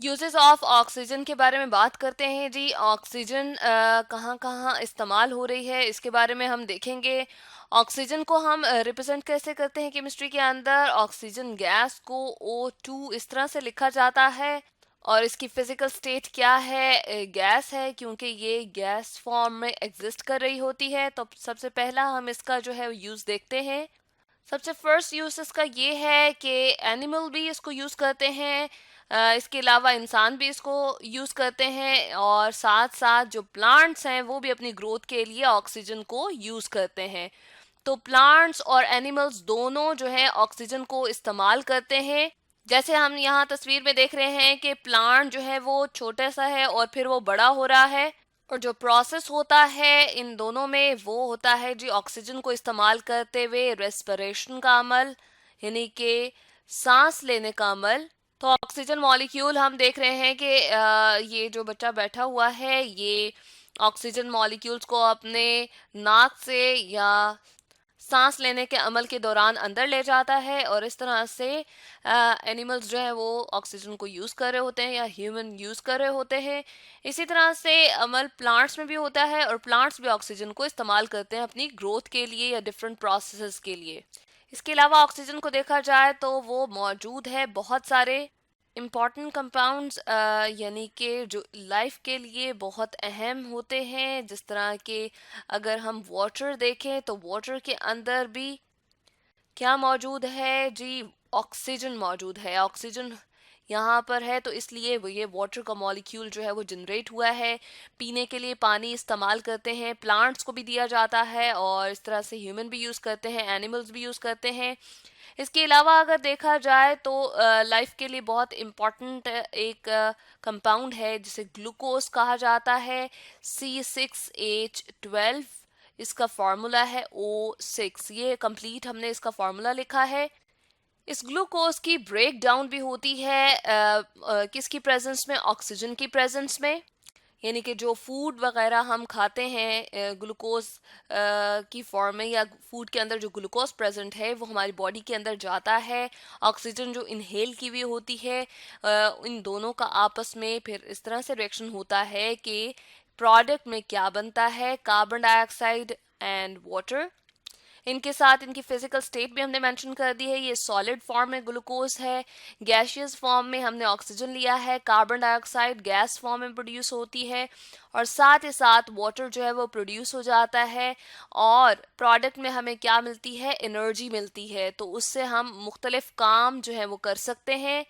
Uses of oxygen के बारे में बात करते हैं जी। ऑक्सीजन कहाँ कहाँ इस्तेमाल हो रही है इसके बारे में हम देखेंगे। ऑक्सीजन को हम रिप्रेजेंट कैसे करते हैं केमिस्ट्री के अंदर। ऑक्सीजन गैस को O2 इस तरह से लिखा जाता है। और इसकी फिजिकल स्टेट क्या है? गैस है, क्योंकि ये गैस फॉर्म में एग्जिस्ट कर रही होती है। तो सबसे पहला हम इसका जो है यूज देखते हैं। सबसे फर्स्ट यूज इसका ये है कि एनिमल भी इसको यूज करते हैं। इसके अलावा इंसान भी इसको यूज करते हैं, और साथ साथ जो प्लांट्स हैं वो भी अपनी ग्रोथ के लिए ऑक्सीजन को यूज करते हैं। तो प्लांट्स और एनिमल्स दोनों जो है ऑक्सीजन को इस्तेमाल करते हैं। जैसे हम यहाँ तस्वीर में देख रहे हैं कि प्लांट जो है वो छोटा सा है और फिर वो बड़ा हो रहा है। और जो प्रोसेस होता है इन दोनों में वो होता है जी ऑक्सीजन को इस्तेमाल करते हुए रेस्पिरेशन का अमल, यानी कि सांस लेने का अमल। तो ऑक्सीजन मॉलिक्यूल हम देख रहे हैं कि ये जो बच्चा बैठा हुआ है ये ऑक्सीजन मॉलिक्यूल्स को अपने नाक से या सांस लेने के अमल के दौरान अंदर ले जाता है, और इस तरह से एनिमल्स जो है वो ऑक्सीजन को यूज़ कर रहे होते हैं या ह्यूमन यूज़ कर रहे होते हैं। इसी तरह से अमल प्लांट्स में भी होता है, और प्लांट्स भी ऑक्सीजन को इस्तेमाल करते हैं अपनी ग्रोथ के लिए या डिफरेंट प्रोसेसेस के लिए। इसके अलावा ऑक्सीजन को देखा जाए तो वो मौजूद है बहुत सारे इम्पॉर्टेंट कंपाउंड्स, यानी कि जो लाइफ के लिए बहुत अहम होते हैं। जिस तरह के अगर हम वाटर देखें तो वाटर के अंदर भी क्या मौजूद है जी? ऑक्सीजन मौजूद है। ऑक्सीजन यहाँ पर है तो इसलिए वो ये वाटर का मॉलिक्यूल जो है वो जनरेट हुआ है। पीने के लिए पानी इस्तेमाल करते हैं, प्लांट्स को भी दिया जाता है, और इस तरह से ह्यूमन भी यूज़ करते हैं, एनिमल्स भी यूज़ करते हैं। इसके अलावा अगर देखा जाए तो लाइफ के लिए बहुत इम्पॉर्टेंट एक कंपाउंड है जिसे ग्लूकोज कहा जाता है। C6H12 इसका फार्मूला है O6। ये कंप्लीट हमने इसका फार्मूला लिखा है। इस ग्लूकोज की ब्रेक डाउन भी होती है किसकी प्रेजेंस में? ऑक्सीजन की प्रेजेंस में। यानी कि जो फूड वगैरह हम खाते हैं ग्लूकोज की फॉर्म में, या फूड के अंदर जो ग्लूकोज प्रेजेंट है वो हमारी बॉडी के अंदर जाता है। ऑक्सीजन जो इनहेल की हुई होती है, इन दोनों का आपस में फिर इस तरह से रिएक्शन होता है कि प्रोडक्ट में क्या बनता है? Carbon dioxide and water. इनके साथ इनकी फिजिकल स्टेट भी हमने मेंशन कर दी है। ये सॉलिड फॉर्म में ग्लूकोज है, गैशियस फॉर्म में हमने ऑक्सीजन लिया है, कार्बन डाइऑक्साइड गैस फॉर्म में प्रोड्यूस होती है, और साथ ही साथ वाटर जो है वो प्रोड्यूस हो जाता है। और प्रोडक्ट में हमें क्या मिलती है? एनर्जी मिलती है। तो उससे हम मुख्तलिफ काम जो है वो कर सकते हैं।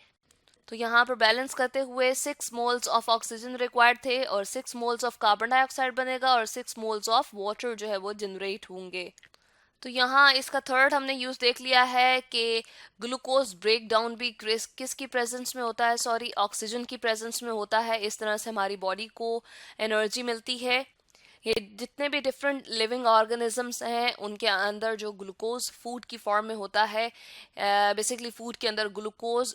तो यहाँ पर बैलेंस करते हुए 6 मोल्स ऑफ ऑक्सीजन रिक्वायर्ड थे, और 6 मोल्स ऑफ कार्बन डाइऑक्साइड बनेगा, और 6 मोल्स ऑफ वाटर जो है वो जनरेट होंगे। तो यहाँ इसका थर्ड हमने यूज देख लिया है कि ग्लूकोज ब्रेक डाउन भी किसकी प्रेजेंस में होता है? सॉरी, ऑक्सीजन की प्रेजेंस में होता है। इस तरह से हमारी बॉडी को एनर्जी मिलती है। ये जितने भी डिफरेंट लिविंग ऑर्गेनिजम्स हैं उनके अंदर जो ग्लूकोज फूड की फॉर्म में होता है, बेसिकली फूड के अंदर ग्लूकोज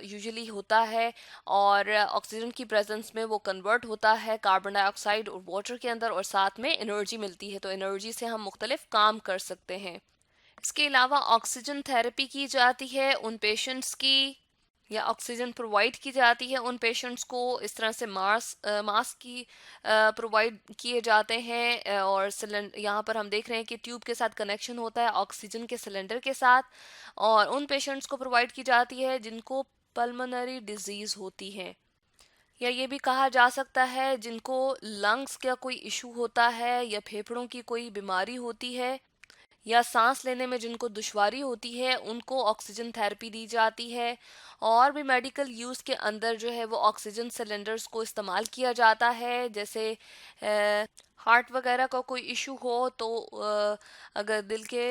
यूजुअली होता है, और ऑक्सीजन की प्रेजेंस में वो कन्वर्ट होता है कार्बन डाइऑक्साइड और वाटर के अंदर, और साथ में एनर्जी मिलती है। तो एनर्जी से हम मुख्तलिफ काम कर सकते हैं। इसके अलावा ऑक्सीजन थेरेपी की जाती है उन पेशेंट्स की, या ऑक्सीजन प्रोवाइड की जाती है उन पेशेंट्स को। इस तरह से मास्क की प्रोवाइड किए जाते हैं, और सिलेंडर यहाँ पर हम देख रहे हैं कि ट्यूब के साथ कनेक्शन होता है ऑक्सीजन के सिलेंडर के साथ, और उन पेशेंट्स को प्रोवाइड की जाती है जिनको पल्मोनरी डिजीज होती है, या ये भी कहा जा सकता है जिनको लंग्स का कोई इशू होता है, या फेफड़ों की कोई बीमारी होती है, या सांस लेने में जिनको दुश्वारी होती है उनको ऑक्सीजन थेरेपी दी जाती है। और भी मेडिकल यूज़ के अंदर जो है वो ऑक्सीजन सिलेंडर्स को इस्तेमाल किया जाता है। जैसे हार्ट वगैरह का कोई इशू हो तो अगर दिल के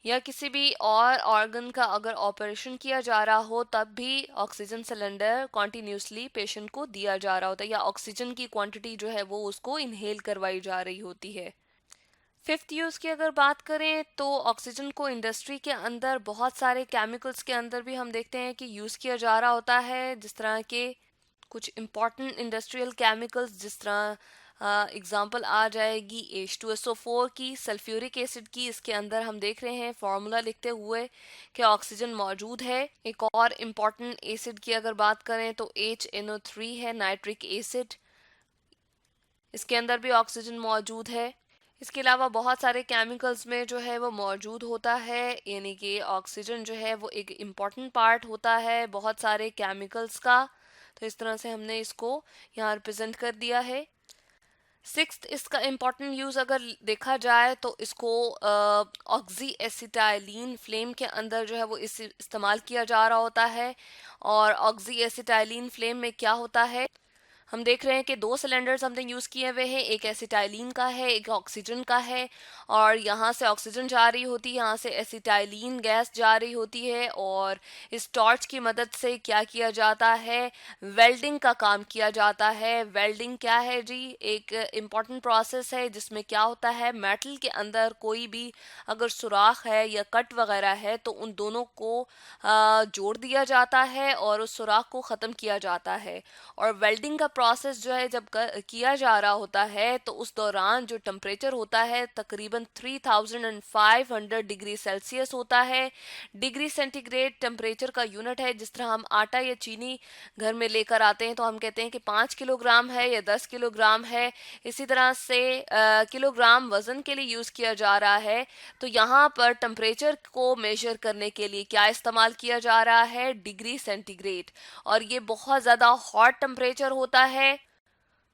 या किसी भी और ऑर्गन का अगर ऑपरेशन किया जा रहा हो तब भी ऑक्सीजन सिलेंडर कॉन्टिन्यूसली पेशेंट को दिया जा रहा होता है, या ऑक्सीजन की क्वांटिटी जो है वो उसको इनहेल करवाई जा रही होती है। फिफ्थ यूज़ की अगर बात करें तो ऑक्सीजन को इंडस्ट्री के अंदर बहुत सारे केमिकल्स के अंदर भी हम देखते हैं कि यूज़ किया जा रहा होता है। जिस तरह के कुछ इम्पॉर्टेंट इंडस्ट्रियल केमिकल्स, जिस तरह एग्जाम्पल आ जाएगी H2SO4 की, सल्फ्यूरिक एसिड की। इसके अंदर हम देख रहे हैं फॉर्मूला लिखते हुए कि ऑक्सीजन मौजूद है। एक और इम्पॉर्टेंट एसिड की अगर बात करें तो HNO3 है, नाइट्रिक एसिड। इसके अंदर भी ऑक्सीजन मौजूद है। इसके अलावा बहुत सारे केमिकल्स में जो है वो मौजूद होता है, यानी कि ऑक्सीजन जो है वो एक इम्पॉर्टेंट पार्ट होता है बहुत सारे केमिकल्स का। तो इस तरह से हमने इसको यहाँ रिप्रेजेंट कर दिया है। सिक्स्थ, इसका इम्पॉर्टेंट यूज़ अगर देखा जाए तो इसको ऑक्सी एसिटाइलिन फ्लेम के अंदर जो है वो इस इस्तेमाल किया जा रहा होता है। और ऑक्सी एसिटाइलिन फ्लेम में क्या होता है, हम देख रहे हैं कि दो सिलेंडर्स हमने यूज़ किए हुए हैं, एक एसिटाइलिन का है, एक ऑक्सीजन का है। और यहाँ से ऑक्सीजन जा रही होती है, यहाँ से एसिटाइलिन गैस जा रही होती है। और इस टॉर्च की मदद से क्या किया जाता है, वेल्डिंग का काम किया जाता है। वेल्डिंग क्या है जी, एक इम्पॉर्टेंट प्रोसेस है जिसमें क्या होता है, मेटल के अंदर कोई भी अगर सुराख है या कट वगैरह है तो उन दोनों को जोड़ दिया जाता है और उस सुराख को ख़त्म किया जाता है। और वेल्डिंग का प्रोसेस जो है जब किया जा रहा होता है तो उस दौरान जो टेम्परेचर होता है तकरीबन 3500 डिग्री सेल्सियस होता है। डिग्री सेंटीग्रेड टेम्परेचर का यूनिट है। जिस तरह हम आटा या चीनी घर में लेकर आते हैं तो हम कहते हैं कि 5 किलोग्राम है या 10 किलोग्राम है, इसी तरह से किलोग्राम वजन के लिए यूज़ किया जा रहा है। तो यहाँ पर टेम्परेचर को मेजर करने के लिए क्या इस्तेमाल किया जा रहा है, डिग्री सेंटीग्रेड। और ये बहुत ज़्यादा हॉट टेम्परेचर होता है,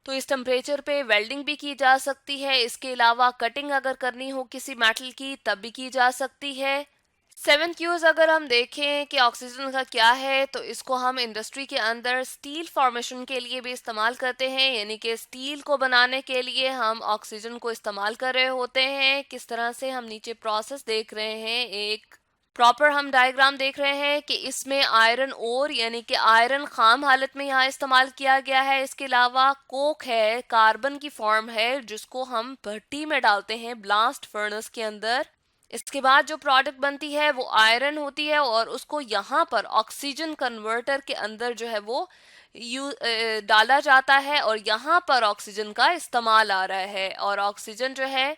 तो इस टेम्परेचर पे वेल्डिंग भी की जा सकती है। इसके अलावा कटिंग अगर करनी हो किसी मेटल की तब भी की जा सकती है। सेवेंथ यूज अगर हम देखें कि ऑक्सीजन का क्या है, तो इसको हम इंडस्ट्री के अंदर स्टील फॉर्मेशन के लिए भी इस्तेमाल करते हैं, यानी कि स्टील को बनाने के लिए हम ऑक्सीजन को इस्तेमाल कर रहे होते हैं। किस तरह से हम नीचे प्रोसेस देख रहे हैं, एक प्रॉपर हम डायग्राम देख रहे हैं कि इसमें आयरन ओर यानी कि आयरन खाम हालत में यहाँ इस्तेमाल किया गया है। इसके अलावा कोक है, कार्बन की फॉर्म है जिसको हम भट्टी में डालते हैं, ब्लास्ट फर्नेस के अंदर। इसके बाद जो प्रोडक्ट बनती है वो आयरन होती है और उसको यहाँ पर ऑक्सीजन कन्वर्टर के अंदर जो है वो डाला जाता है और यहाँ पर ऑक्सीजन का इस्तेमाल आ रहा है। और ऑक्सीजन जो है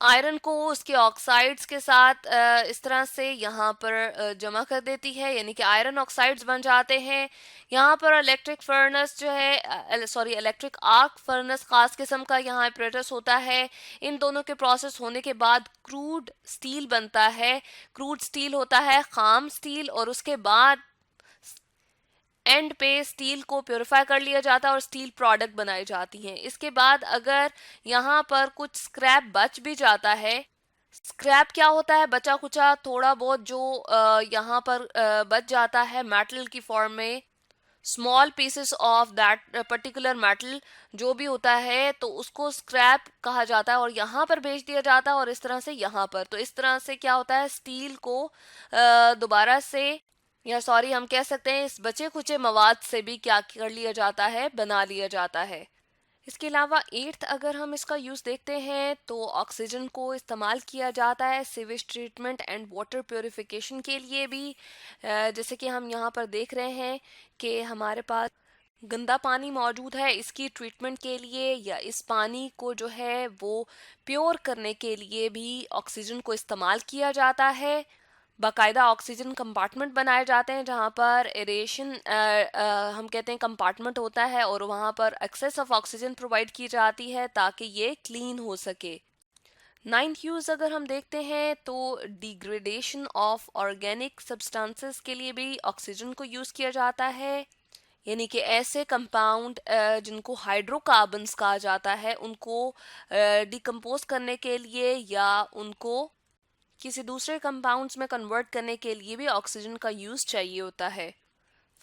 आयरन को उसके ऑक्साइड्स के साथ इस तरह से यहाँ पर जमा कर देती है, यानी कि आयरन ऑक्साइड्स बन जाते हैं। यहाँ पर इलेक्ट्रिक फर्नेस जो है, सॉरी इलेक्ट्रिक आर्क फर्नेस खास किस्म का यहाँ apparatus होता है। इन दोनों के प्रोसेस होने के बाद क्रूड स्टील बनता है। क्रूड स्टील होता है खाम स्टील, और उसके बाद एंड पे स्टील को प्योरीफाई कर लिया जाता है और स्टील प्रोडक्ट बनाई जाती हैं। इसके बाद अगर यहाँ पर कुछ स्क्रैप बच भी जाता है, स्क्रैप क्या होता है, बचा कुचा थोड़ा बहुत जो यहाँ पर बच जाता है मेटल की फॉर्म में, small pieces of that particular metal जो भी होता है, तो उसको स्क्रैप कहा जाता है और यहाँ पर भेज दिया जाता है। और इस तरह से यहाँ पर, तो इस तरह से क्या होता है, स्टील को दोबारा से, या सॉरी हम कह सकते हैं इस बचे खुचे मवाद से भी क्या कर लिया जाता है, बना लिया जाता है। इसके अलावा एट्थ अगर हम इसका यूज़ देखते हैं तो ऑक्सीजन को इस्तेमाल किया जाता है sewage treatment and water purification के लिए भी। जैसे कि हम यहाँ पर देख रहे हैं कि हमारे पास गंदा पानी मौजूद है, इसकी ट्रीटमेंट के लिए या इस पानी को जो है वो प्योर करने के लिए भी ऑक्सीजन को इस्तेमाल किया जाता है। बाकायदा ऑक्सीजन कंपार्टमेंट बनाए जाते हैं जहाँ पर एरेशन हम कहते हैं कंपार्टमेंट होता है और वहाँ पर एक्सेस ऑफ ऑक्सीजन प्रोवाइड की जाती है ताकि ये क्लीन हो सके। नाइन्थ यूज़ अगर हम देखते हैं तो डिग्रेडेशन ऑफ ऑर्गेनिक सब्सटेंसेस के लिए भी ऑक्सीजन को यूज़ किया जाता है, यानी कि ऐसे कंपाउंड जिनको हाइड्रोकार्बन्स कहा जाता है उनको डिकम्पोज करने के लिए या उनको किसी दूसरे कंपाउंड्स में कन्वर्ट करने के लिए भी ऑक्सीजन का यूज़ चाहिए होता है।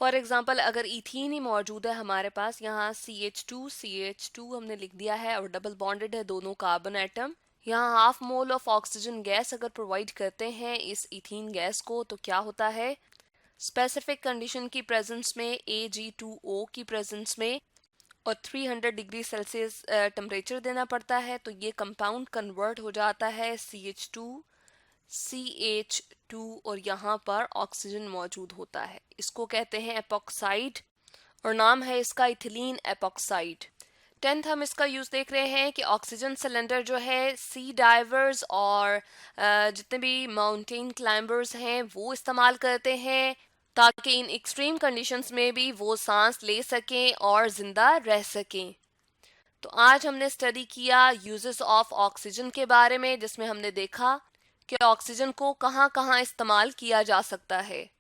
फॉर एग्जांपल अगर इथीन ही मौजूद है हमारे पास, यहाँ CH2 हमने लिख दिया है और डबल बॉन्डेड है दोनों कार्बन एटम। यहाँ half mole of oxygen gas अगर प्रोवाइड करते हैं इस इथीन गैस को तो क्या होता है, स्पेसिफिक कंडीशन की प्रेजेंस में, Ag2O की प्रेजेंस में, और 300 डिग्री सेल्सियस टेम्परेचर देना पड़ता है, तो ये कंपाउंड कन्वर्ट हो जाता है CH2 और यहाँ पर ऑक्सीजन मौजूद होता है। इसको कहते हैं एपॉक्साइड और नाम है इसका इथिलीन एपॉक्साइड। 10th हम इसका यूज़ देख रहे हैं कि ऑक्सीजन सिलेंडर जो है सी डाइवर्स और जितने भी माउंटेन क्लाइंबर्स हैं वो इस्तेमाल करते हैं, ताकि इन एक्सट्रीम कंडीशंस में भी वो सांस ले सकें और ज़िंदा रह सकें। तो आज हमने स्टडी किया यूजेस ऑफ ऑक्सीजन के बारे में, जिसमें हमने देखा कि ऑक्सीजन को कहाँ कहाँ इस्तेमाल किया जा सकता है।